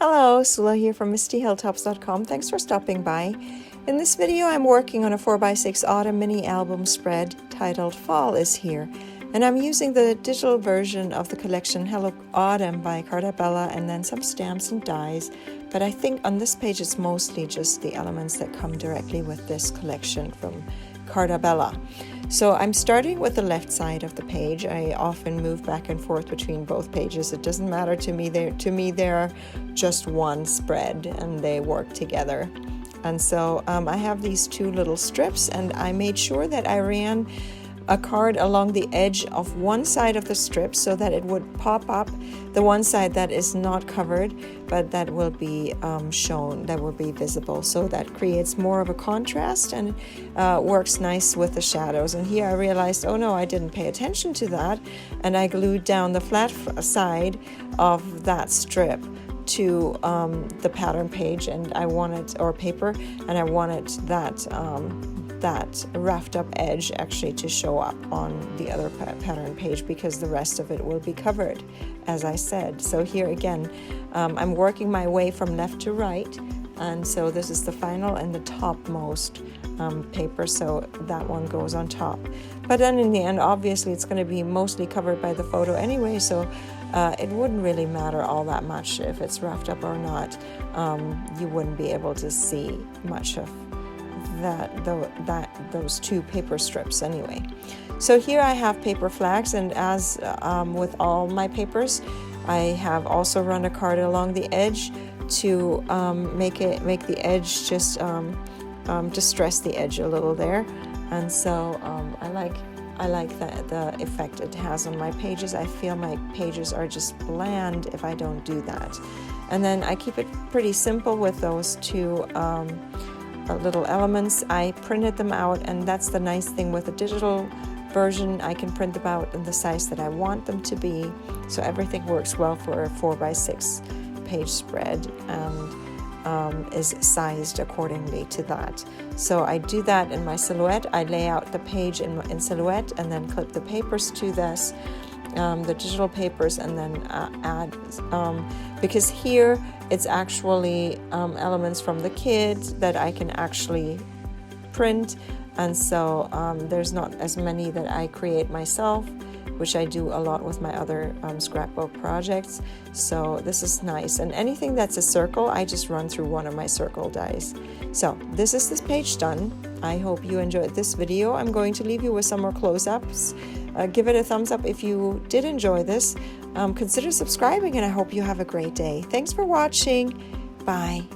Hello, Sula here from MistyHilltops.com. Thanks for stopping by. In this video, I'm working on a 4x6 autumn mini album spread titled Fall is Here. And I'm using the digital version of the collection Hello Autumn by Carta Bella and then some stamps and dies. But I think on this page it's mostly just the elements that come directly with this collection from Carta Bella. So I'm starting with the left side of the page. I often move back and forth between both pages. It doesn't matter to me. They're just one spread and they work together. And so I have these two little strips, and I made sure that I ran a card along the edge of one side of the strip so that it would pop up the one side that is not covered, but that will be shown, that will be visible. So that creates more of a contrast and works nice with the shadows. And here I realized, oh no, I didn't pay attention to that, and I glued down the flat side of that strip to the pattern page, and I wanted, or paper, and I wanted that roughed up edge actually to show up on the other pattern page because the rest of it will be covered, as I said. So here again, I'm working my way from left to right, and so this is the final and the topmost paper, so that one goes on top. But then in the end, obviously it's going to be mostly covered by the photo anyway, so it wouldn't really matter all that much if it's roughed up or not. You wouldn't be able to see much of those two paper strips anyway. So here I have paper flags, and as with all my papers, I have also run a card along the edge to make the edge just distress the edge a little there. And so I like the effect it has on my pages. I feel my pages are just bland if I don't do that. And then I keep it pretty simple with those two little elements. I printed them out, and that's the nice thing with the digital version. I can print them out in the size that I want them to be, so everything works well for a 4x6 page spread and is sized accordingly to that. So I do that in my silhouette. I lay out the page in silhouette and then clip the papers to this, the digital papers, and then add, because here it's actually elements from the kids that I can actually print, and so there's not as many that I create myself, which I do a lot with my other scrapbook projects. So this is nice. And anything that's a circle, I just run through one of my circle dies. So this is this page done. I hope you enjoyed this video. I'm going to leave you with some more close-ups. Give it a thumbs up if you did enjoy this. Consider subscribing, and I hope you have a great day. Thanks for watching. Bye.